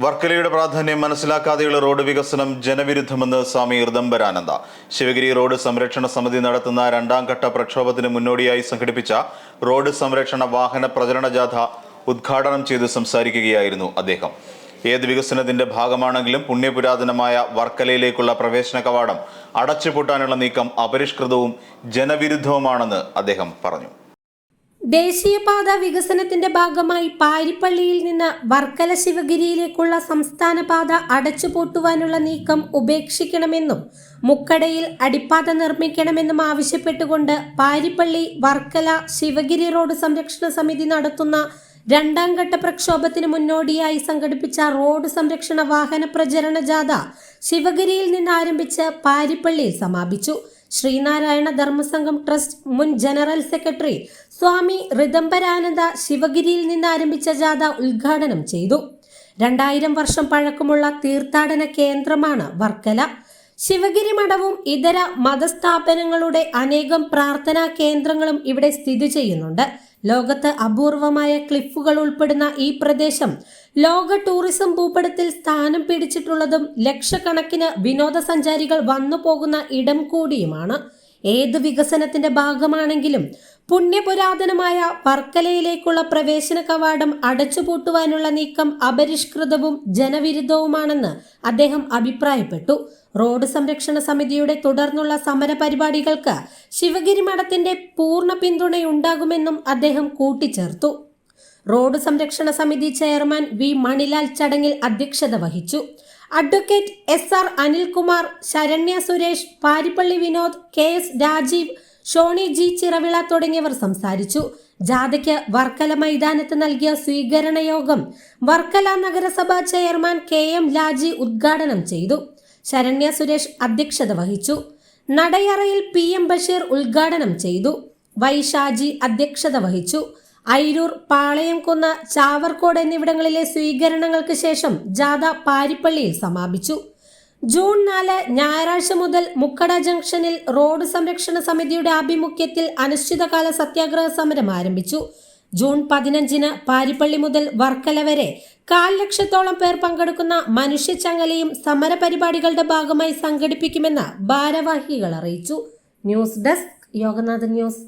വർക്കലയുടെ പ്രാധാന്യം മനസ്സിലാക്കാതെയുള്ള റോഡ് വികസനം ജനവിരുദ്ധമെന്ന് സ്വാമി ഋദംബരാനന്ദ. ശിവഗിരി റോഡ് സംരക്ഷണ സമിതി നടത്തുന്ന രണ്ടാം ഘട്ട പ്രക്ഷോഭത്തിന് മുന്നോടിയായി സംഘടിപ്പിച്ച റോഡ് സംരക്ഷണ വാഹന പ്രചരണ ജാഥ ഉദ്ഘാടനം ചെയ്ത് സംസാരിക്കുകയായിരുന്നു അദ്ദേഹം. ഏത് വികസനത്തിന്റെ ഭാഗമാണെങ്കിലും പുണ്യപുരാതനമായ വർക്കലയിലേക്കുള്ള പ്രവേശന കവാടം അടച്ചുപൂട്ടാനുള്ള നീക്കം അപരിഷ്കൃതവും ജനവിരുദ്ധവുമാണെന്ന് അദ്ദേഹം പറഞ്ഞു. ദേശീയപാത വികസനത്തിന്റെ ഭാഗമായി പാരിപ്പള്ളിയിൽ നിന്ന് വർക്കല ശിവഗിരിയിലേക്കുള്ള സംസ്ഥാന പാത അടച്ചുപൂട്ടുവാനുള്ള നീക്കം ഉപേക്ഷിക്കണമെന്നും മുക്കടയിൽ അടിപ്പാത നിർമ്മിക്കണമെന്നും ആവശ്യപ്പെട്ടുകൊണ്ട് പാരിപ്പള്ളി വർക്കല ശിവഗിരി റോഡ് സംരക്ഷണ സമിതി നടത്തുന്ന രണ്ടാം ഘട്ട പ്രക്ഷോഭത്തിന് മുന്നോടിയായി സംഘടിപ്പിച്ച റോഡ് സംരക്ഷണ വാഹന പ്രചരണ ജാഥ ശിവഗിരിയിൽ നിന്ന് ആരംഭിച്ച് പാരിപ്പള്ളിയിൽ സമാപിച്ചു. ശ്രീനാരായണ ധർമ്മസംഘം ട്രസ്റ്റ് മുൻ ജനറൽ സെക്രട്ടറി സ്വാമി ഋദംബരാനന്ദ ശിവഗിരിയിൽ നിന്ന് ആരംഭിച്ച ജാഥ ഉദ്ഘാടനം ചെയ്തു. 2000 വർഷം പഴക്കമുള്ള തീർത്ഥാടന കേന്ദ്രമാണ് വർക്കല. ശിവഗിരി മഠവും ഇതര മതസ്ഥാപനങ്ങളുടെ അനേകം പ്രാർത്ഥനാ കേന്ദ്രങ്ങളും ഇവിടെ സ്ഥിതി ചെയ്യുന്നുണ്ട്. ലോകത്ത് അപൂർവമായ ക്ലിഫുകൾ ഉൾപ്പെടുന്ന ഈ പ്രദേശം ലോക ടൂറിസം ഭൂപടത്തിൽ സ്ഥാനം പിടിച്ചിട്ടുള്ളതും ലക്ഷക്കണക്കിന് വിനോദസഞ്ചാരികൾ വന്നു പോകുന്ന ഇടം കൂടിയുമാണ്. ഏത് വികസനത്തിന്റെ ഭാഗമാണെങ്കിലും പുണ്യപുരാതനമായ വർക്കലയിലേക്കുള്ള പ്രവേശന കവാടം അടച്ചുപൂട്ടുവാനുള്ള നീക്കം അപരിഷ്കൃതവും ജനവിരുദ്ധവുമാണെന്ന് അദ്ദേഹം അഭിപ്രായപ്പെട്ടു. റോഡ് സംരക്ഷണ സമിതിയുടെ തുടർന്നുള്ള സമര പരിപാടികൾക്ക് ശിവഗിരി മഠത്തിന്റെ പൂർണ്ണ പിന്തുണയുണ്ടാകുമെന്നും അദ്ദേഹം കൂട്ടിച്ചേർത്തു. റോഡ് സംരക്ഷണ സമിതി ചെയർമാൻ വി മണിലാൽ ചടങ്ങിൽ അധ്യക്ഷത വഹിച്ചു. Advocate SR Anilkumar, Saranya Suresh, Parippally Vinod, KS Rajeev, Shoni G Chiravila തുടങ്ങിയവർ സംസാരിച്ചു. ജാഥയ്ക്ക് വർക്കല മൈതാനത്ത് നൽകിയ സ്വീകരണ യോഗം വർക്കല നഗരസഭാ ചെയർമാൻ KM ലാജി ഉദ്ഘാടനം ചെയ്തു. ശരണ്യ സുരേഷ് അധ്യക്ഷത വഹിച്ചു. നടയറയിൽ PM ബഷീർ ഉദ്ഘാടനം ചെയ്തു. വൈ ഷാജി അധ്യക്ഷത വഹിച്ചു. അയിരൂർ, പാളയംകുന്ന്, ചാവർക്കോട് എന്നിവിടങ്ങളിലെ സ്വീകരണങ്ങൾക്ക് ശേഷം ജാഥ പാരിപ്പള്ളിയിൽ സമാപിച്ചു. ജൂൺ 4 ഞായറാഴ്ച മുതൽ മുക്കട ജംഗ്ഷനിൽ റോഡ് സംരക്ഷണ സമിതിയുടെ ആഭിമുഖ്യത്തിൽ അനിശ്ചിതകാല സത്യാഗ്രഹ സമരം ആരംഭിച്ചു. ജൂൺ 15 പാരിപ്പള്ളി മുതൽ വർക്കല വരെ 1/4 ലക്ഷത്തോളം പേർ പങ്കെടുക്കുന്ന മനുഷ്യച്ചങ്ങലയും സമരപരിപാടികളുടെ ഭാഗമായി സംഘടിപ്പിക്കുമെന്ന് ഭാരവാഹികൾ അറിയിച്ചു. News desk Yoganathan news.